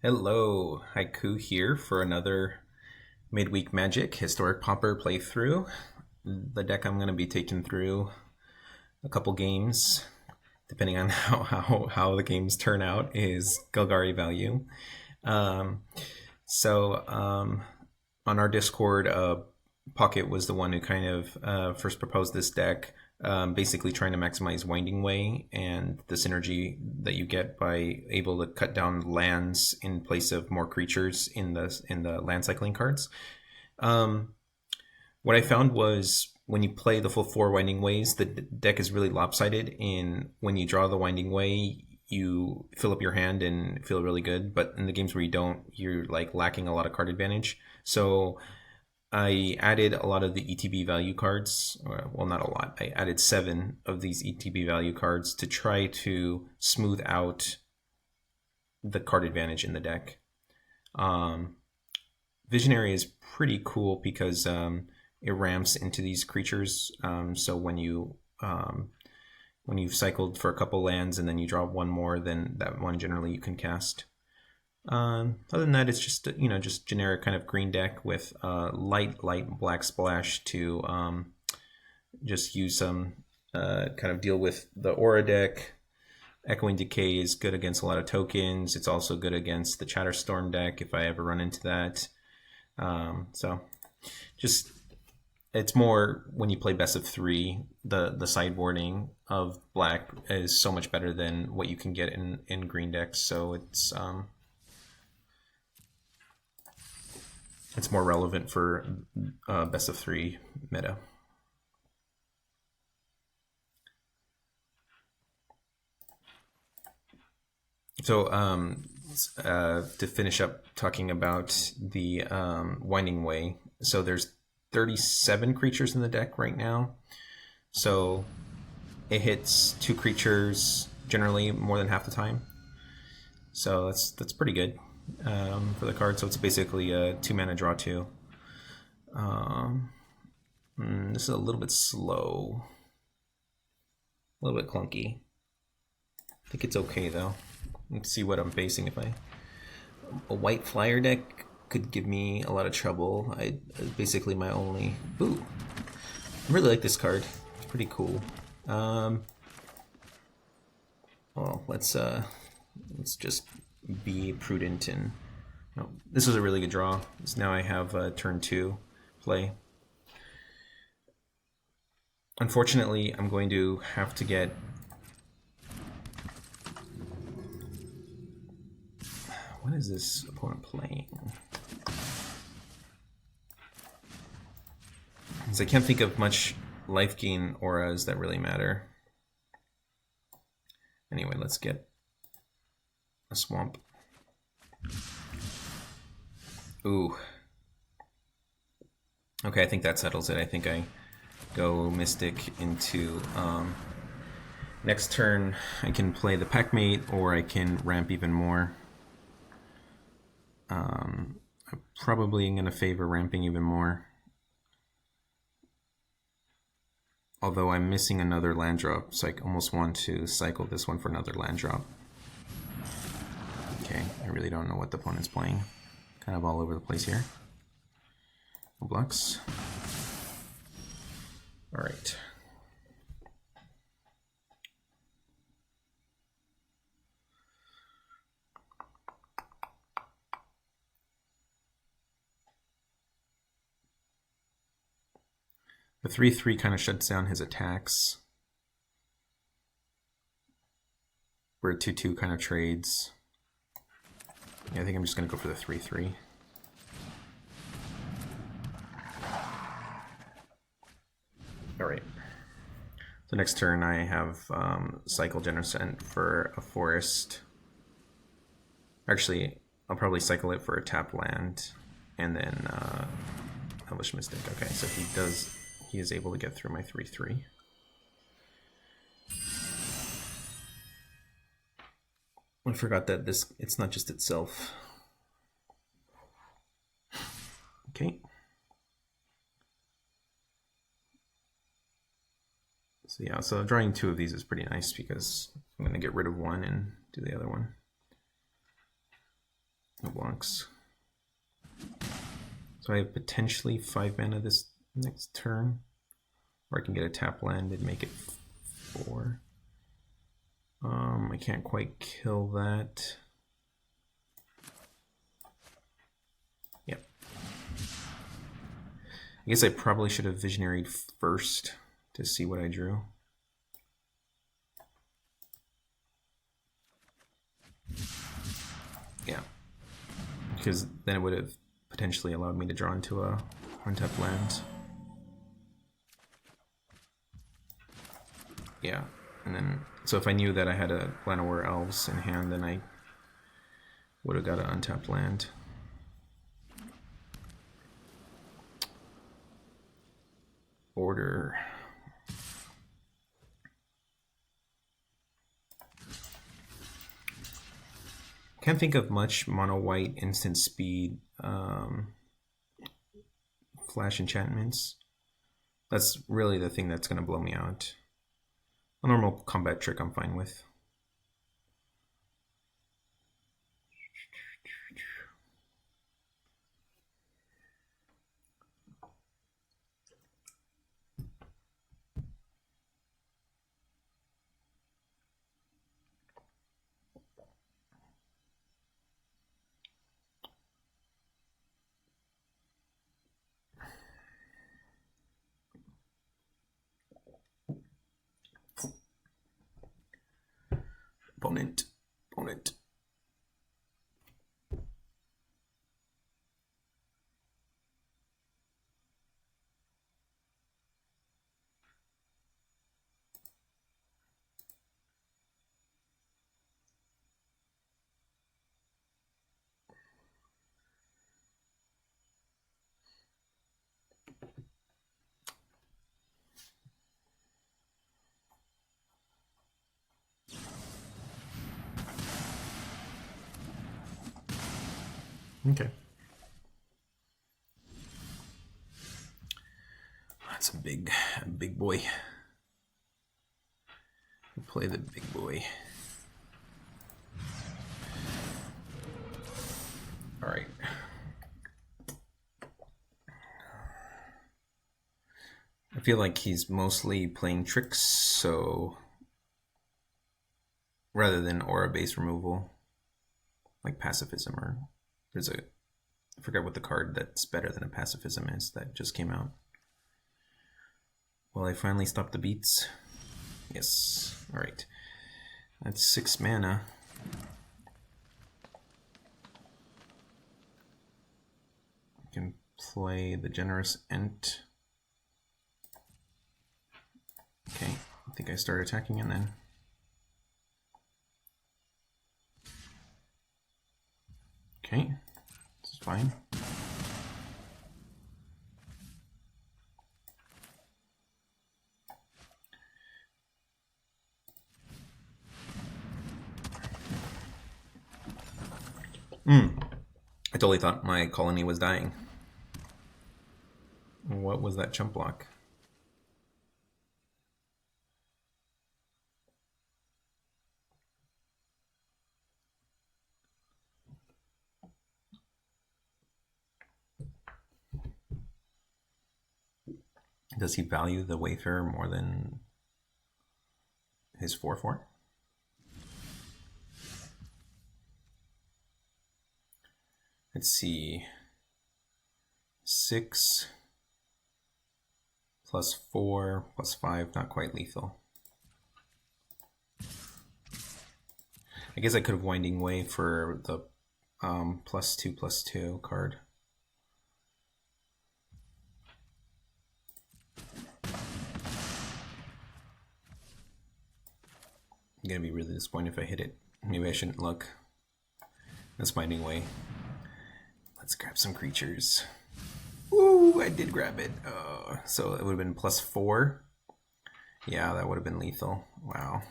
Hello, Haiku here for another Midweek Magic Historic Pauper playthrough. The deck I'm going to be taking through a couple games, depending on how the games turn out, is Golgari value. On our Discord, Pocket was the one who kind of first proposed this deck, basically trying to maximize Winding Way and the synergy that you get by able to cut down lands in place of more creatures in the land cycling cards. What I found was when you play the full 4 Winding Ways, the deck is really lopsided. In when you draw the Winding Way, you fill up your hand and feel really good, but in the games where you don't, you're like lacking a lot of card advantage. So I added a lot of the ETB value cards. Well, not a lot. I added 7 of these ETB value cards to try to smooth out the card advantage in the deck. Visionary is pretty cool because it ramps into these creatures. So when you've cycled for a couple lands and then you draw one more, then that one generally you can cast. Other than that, it's just just generic kind of green deck with light black splash to just use some kind of deal with the aura deck. Echoing Decay is good against a lot of tokens. It's also good against the Chatterstorm deck if I ever run into that. So just it's more when you play best of 3, the sideboarding of black is so much better than what you can get in green decks. So it's more relevant for best of 3 meta. So to finish up talking about the Winding Way, so there's 37 creatures in the deck right now. So it hits 2 creatures generally more than half the time. So that's pretty good for the card. So it's basically a 2 mana draw 2. This is a little bit slow, a little bit clunky. I think it's okay though. Let's see what I'm facing. If a white flyer deck could give me a lot of trouble. Basically my only. Ooh, I really like this card. It's pretty cool. Well, let's just be prudent and. No, this was a really good draw. So now I have turn 2 play. Unfortunately, I'm going to have to get. What is this opponent playing? Because I can't think of much life gain auras that really matter. Anyway, let's get a swamp. Ooh. Okay, I think that settles it. I think I go Mystic into... next turn, I can play the Packmate, or I can ramp even more. I'm probably going to favor ramping even more. Although I'm missing another land drop, so I almost want to cycle this one for another land drop. Okay, I really don't know what the opponent's playing. Kind of all over the place here. Blocks. Alright. The 3/3 kind of shuts down his attacks. Where 2/2 kind of trades. Yeah, I think I'm just going to go for the 3/3. Alright. So next turn I have cycle Generous Ent for a forest. Actually, I'll probably cycle it for a tapped land. And then Elvish Mystic. Okay, so he is able to get through my 3/3. I forgot that it's not just itself. Okay. So yeah, so drawing 2 of these is pretty nice because I'm going to get rid of one and do the other one. No blocks. So I have potentially 5 mana this next turn. Or I can get a tap land and make it 4. I can't quite kill that. Yep. I guess I probably should have visionaried first to see what I drew. Yeah. Because then it would have potentially allowed me to draw into a untapped land. Yeah. And then, so if I knew that I had a Llanowar Elves in hand, then I would have got an untapped land. Order. Can't think of much mono white instant speed flash enchantments. That's really the thing that's going to blow me out. A normal combat trick I'm fine with. Opponent. Okay. That's a big boy. We'll play the big boy. All right. I feel like he's mostly playing tricks, so rather than aura base removal, like pacifism, or there's a, I forgot what the card that's better than a pacifism is that just came out. Will I finally stop the beats? Yes. All right. That's 6 mana. I can play the Generous Ent. Okay, I think I start attacking and then. Okay, this is fine. I totally thought my colony was dying. What was that chump block? Does he value the Wayfarer more than his 4/4? Let's see. 6 plus 4 plus 5, not quite lethal. I guess I could have Winding Way for the +2/+2 card. I'm gonna be really disappointed if I hit it. Maybe I shouldn't look. That's Winding Way. Let's grab some creatures. Ooh, I did grab it. So it would have been +4. Yeah, that would have been lethal. Wow.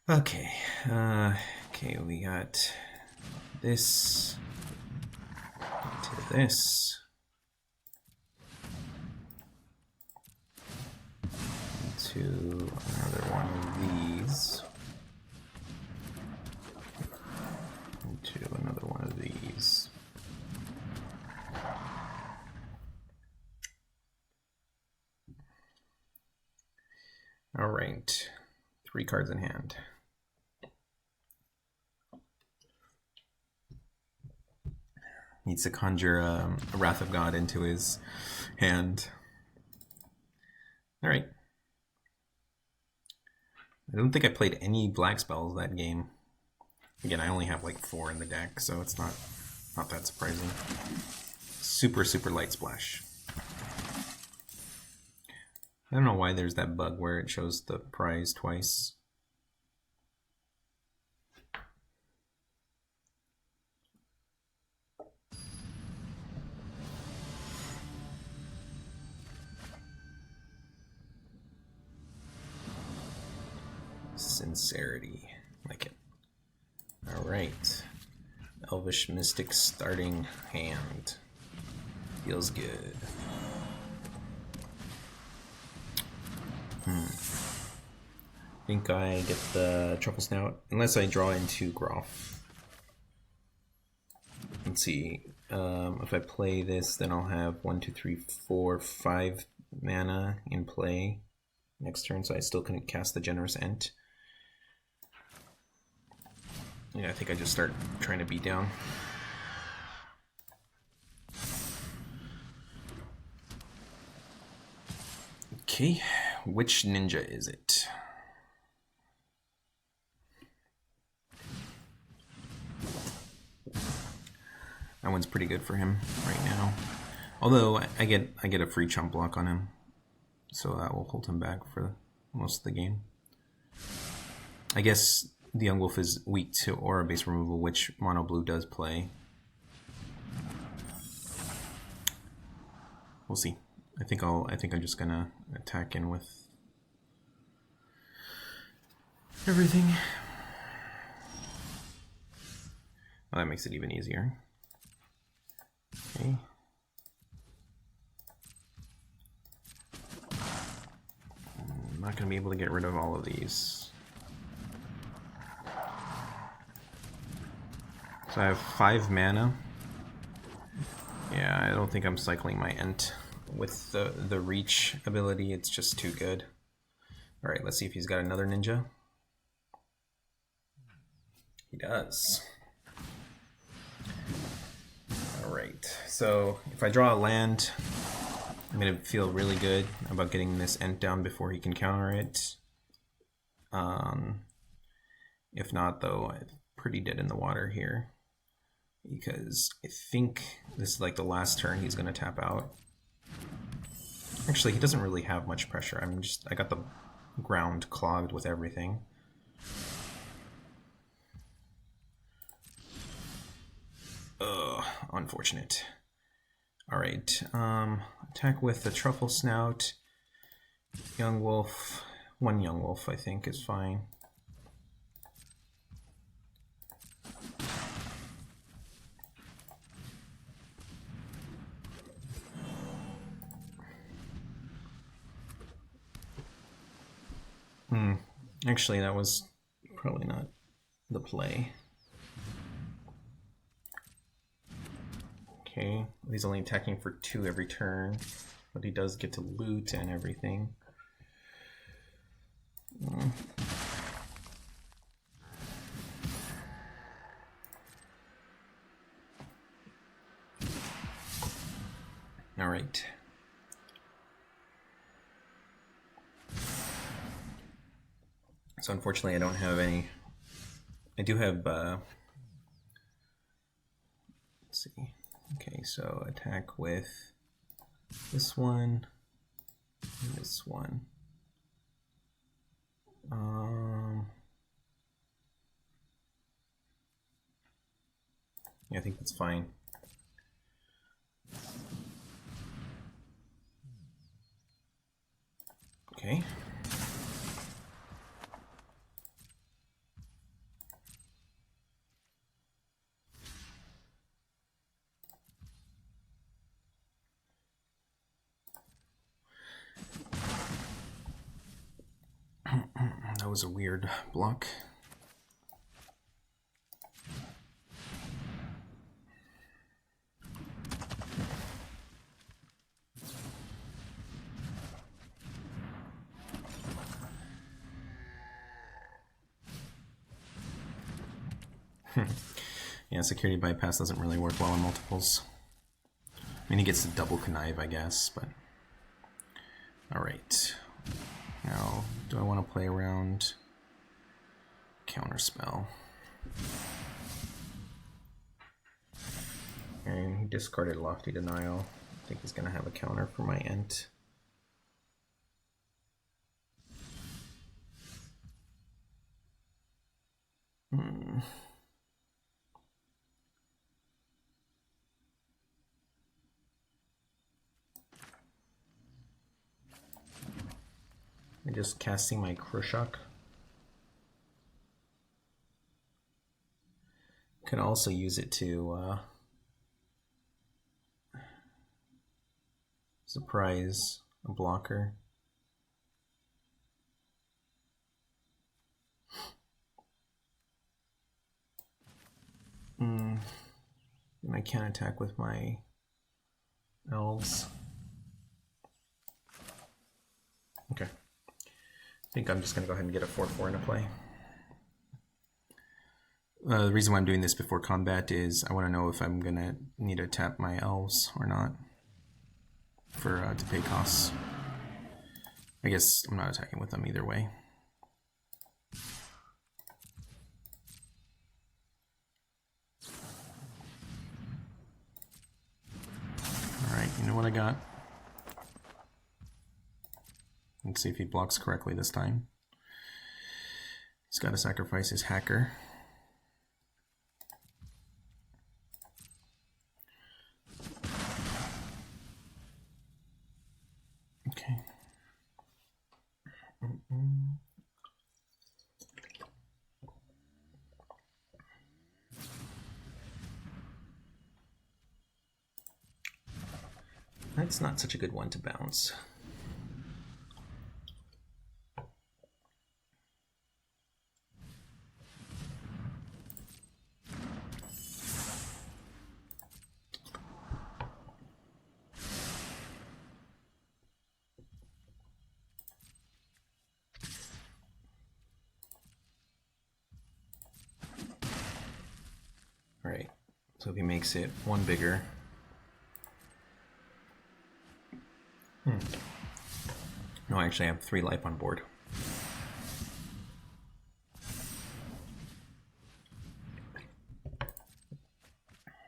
Okay. Okay, we got this to this. To another one of these. Alright. 3 cards in hand. Needs to conjure a Wrath of God into his hand. Alright. I don't think I played any black spells that game. Again, I only have like 4 in the deck, so it's not that surprising. Super, super light splash. I don't know why there's that bug where it shows the prize twice. Sincerity. Like it. Alright. Elvish Mystic starting hand. Feels good. I think I get the Trufflesnout, unless I draw into Groff. Let's see. If I play this, then I'll have 1, 2, 3, 4, 5 mana in play next turn, so I still couldn't cast the Generous Ent. Yeah, I think I just start trying to beat down. Okay, which ninja is it? That one's pretty good for him right now. Although I get a free chump block on him, so that will hold him back for most of the game. I guess the Young Wolf is weak to aura base removal, which mono blue does play. We'll see. I think I'm just gonna attack in with everything. Well, that makes it even easier. Okay. I'm not gonna be able to get rid of all of these. So I have 5 mana. Yeah, I don't think I'm cycling my Ent with the reach ability. It's just too good. Alright, let's see if he's got another ninja. He does. Alright, so if I draw a land, I'm going to feel really good about getting this Ent down before he can counter it. If not, though, I'm pretty dead in the water here. Because I think this is like the last turn he's going to tap out. Actually, he doesn't really have much pressure. I got the ground clogged with everything. Ugh, unfortunate. Alright, attack with the Trufflesnout. Young Wolf. 1 Young Wolf, I think, is fine. Actually, that was probably not the play. Okay, he's only attacking for 2 every turn, but he does get to loot and everything. All right. So unfortunately, I don't have any. I do have. Let's see. Okay, so attack with this one, and this one. Yeah, I think that's fine. Okay. That was a weird block. Yeah, security bypass doesn't really work well in multiples. I mean, he gets to double connive, I guess, but... Alright. Now, do I want to play around Counterspell? And he discarded Lofty Denial. I think he's going to have a counter for my Ent. I'm just casting my Krushok. Can also use it to surprise a blocker. And I can't attack with my elves. Okay. I think I'm just going to go ahead and get a 4/4 into play. The reason why I'm doing this before combat is I want to know if I'm going to need to tap my elves or not for to pay costs. I guess I'm not attacking with them either way. Alright, you know what I got? Let's see if he blocks correctly this time. He's got to sacrifice his hacker. Okay. That's not such a good one to bounce. Alright, so if he makes it one bigger. No, I actually have 3 life on board.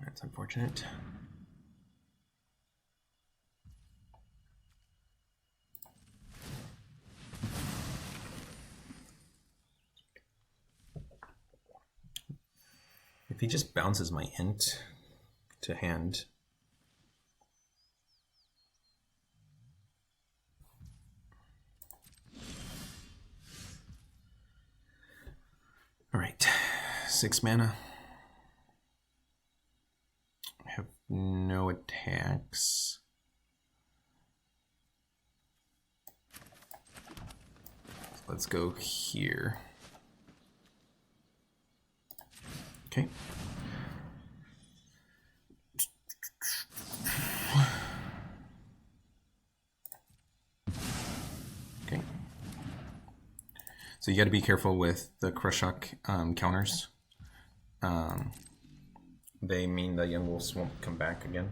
That's unfortunate. If he just bounces my Ent to hand, all right, 6 mana. I have no attacks. Let's go here. Okay. Okay. So you got to be careful with the Krushok counters. They mean the young wolves won't come back again.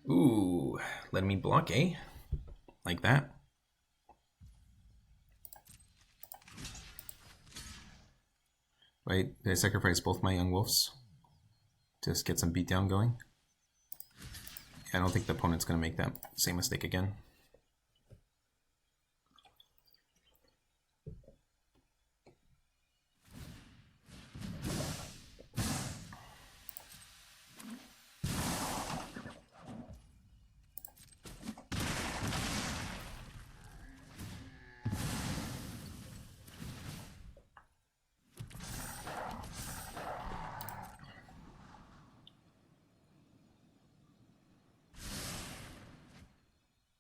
Ooh, let me block, eh? Like that. Wait, did I sacrifice both my young wolves? Just get some beatdown going? I don't think the opponent's going to make that same mistake again.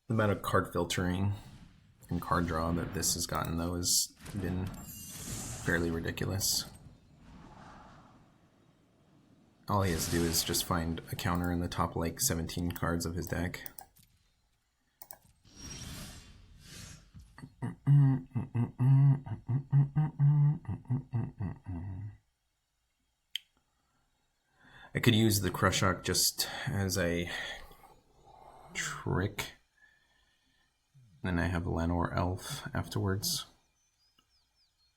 The amount of card filtering and card draw that this has gotten, though, has been fairly ridiculous. All he has to do is just find a counter in the top, like, 17 cards of his deck. I could use the Krushok just as a trick. Then I have a Llanowar Elf afterwards.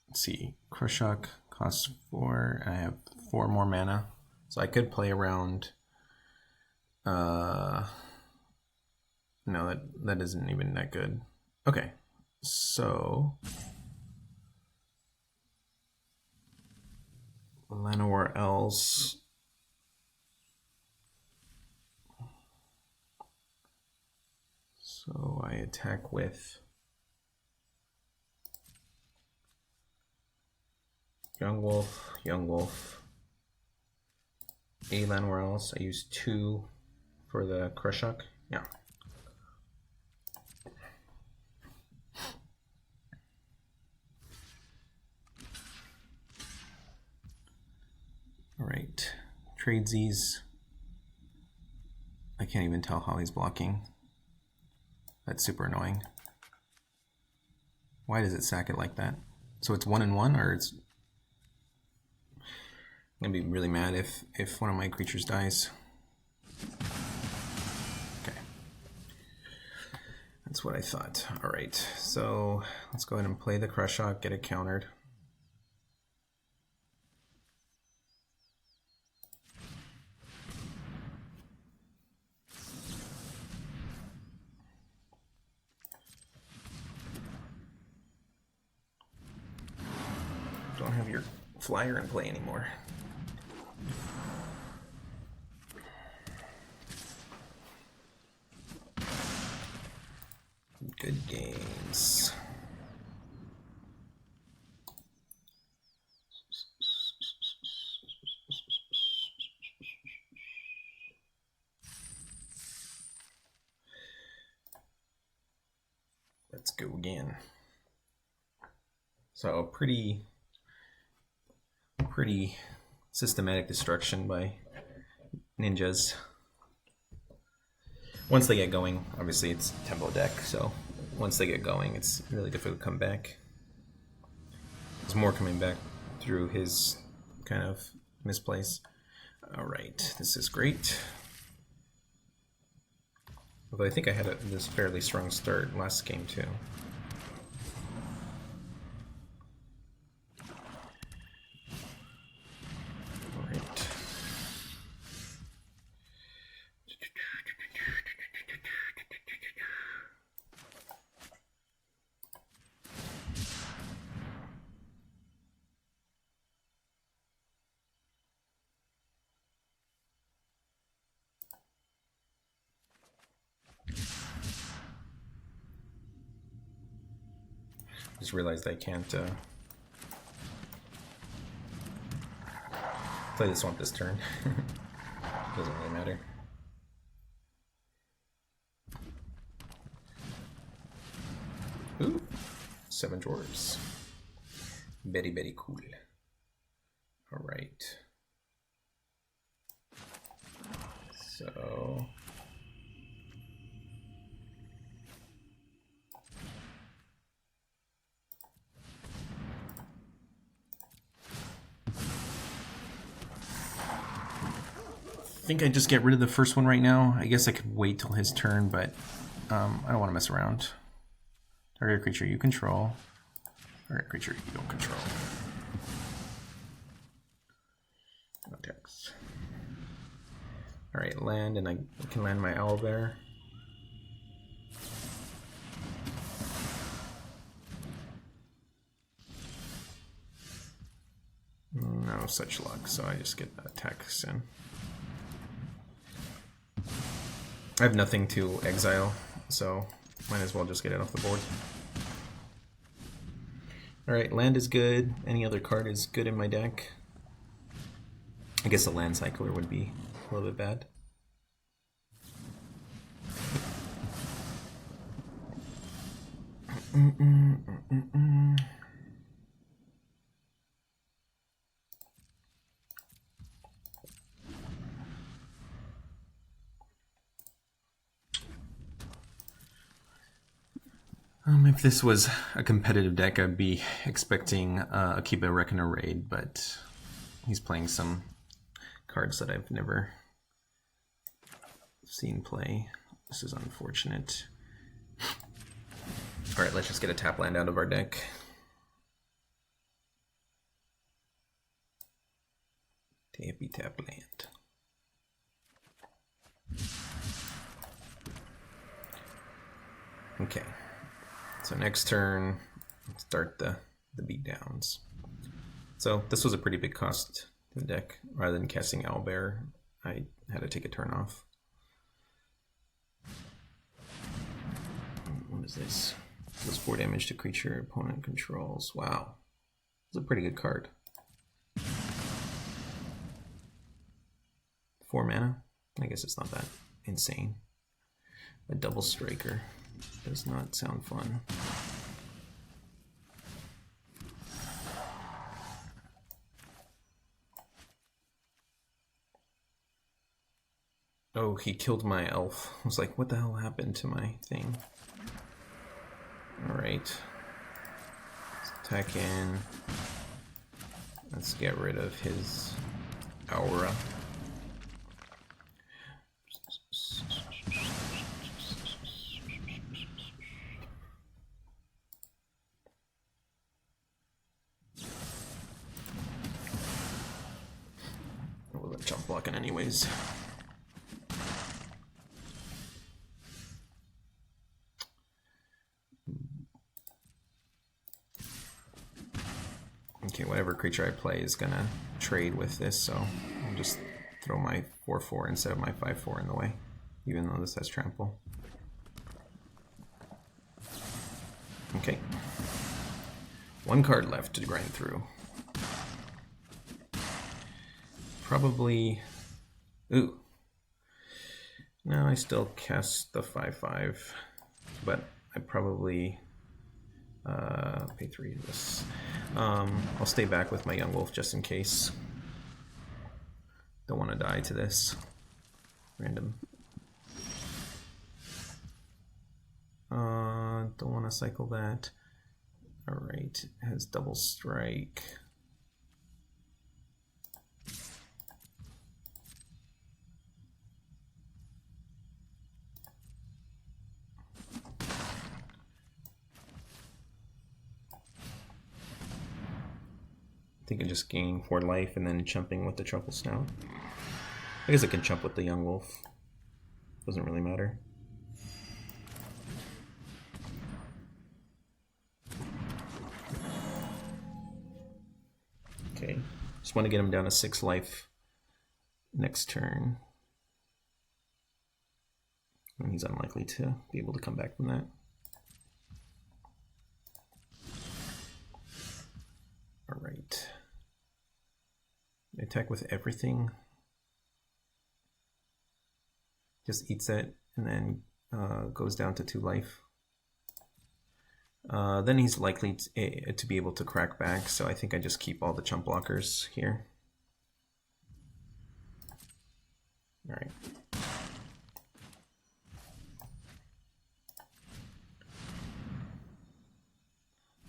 Let's see, Krushok costs 4, and I have 4 more mana. So I could play around... no, that isn't even that good. Okay, so... Llanowar Elves... So I attack with Young Wolf, A Llanowar Elves. I use 2 for the Krushok. Yeah. All right, tradesies. I can't even tell how he's blocking. That's super annoying. Why does it sack it like that? So it's 1 and 1, or it's... I'm gonna be really mad if one of my creatures dies. Okay. That's what I thought. All right, so let's go ahead and play the Krushok, get it countered. Don't have your flyer in play anymore. Good games. Let's go again. So pretty systematic destruction by ninjas. Once they get going, obviously it's tempo deck, so once they get going, it's really difficult to come back. There's more coming back through his kind of misplace. All right, this is great. Although I think I had this fairly strong start last game too. Just realized I can't play the swamp this turn. Doesn't really matter. Ooh, 7 dwarves. Very cool. All right. So... I think I just get rid of the first one right now. I guess I could wait till his turn, but I don't want to mess around. Target creature you control. Target creature you don't control. No text. Alright, land, and I can land my Owlbear. No such luck, so I just get that text in. I have nothing to exile, so might as well just get it off the board. Alright, land is good. Any other card is good in my deck. I guess a land cycler would be a little bit bad. If this was a competitive deck, I'd be expecting Akiba Reckoner Raid, but he's playing some cards that I've never seen play. This is unfortunate. Alright, let's just get a tap land out of our deck. Tappy tap land. Okay. So next turn, start the beatdowns. So this was a pretty big cost to the deck. Rather than casting Owlbear, I had to take a turn off. What is this? Does 4 damage to creature opponent controls. Wow. It's a pretty good card. 4 mana? I guess it's not that insane. A double striker does not sound fun. Oh, he killed my elf. I was like, what the hell happened to my thing? Alright. Let's attack in. Let's get rid of his aura. We'll jump blocking anyways. Okay, whatever creature I play is gonna trade with this, so I'll just throw my 4/4 instead of my 5/4 in the way, even though this has trample. Okay. 1 card left to grind through. Probably... Ooh. No, I still cast the 5/5, but I probably... pay 3 of this. I'll stay back with my Young Wolf just in case. Don't want to die to this. Random. Don't want to cycle that. Alright, it has double strike. I think I just gain 4 life and then chumping with the Trufflesnout. I guess I can chump with the Young Wolf. Doesn't really matter. Okay, just want to get him down to 6 life next turn. And he's unlikely to be able to come back from that. Alright. Attack with everything. Just eats it and then goes down to 2 life. Then he's likely to be able to crack back, so I think I just keep all the chump blockers here. Alright.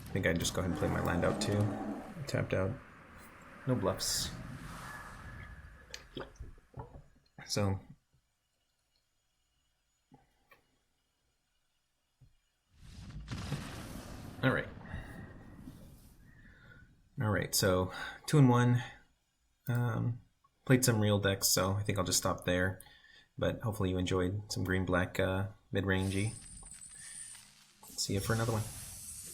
I think I'd just go ahead and play my land out too. Tapped out. No bluffs. So Alright, so 2-1. Played some real decks, so I think I'll just stop there. But hopefully you enjoyed some green-black mid-rangey. See you for another one.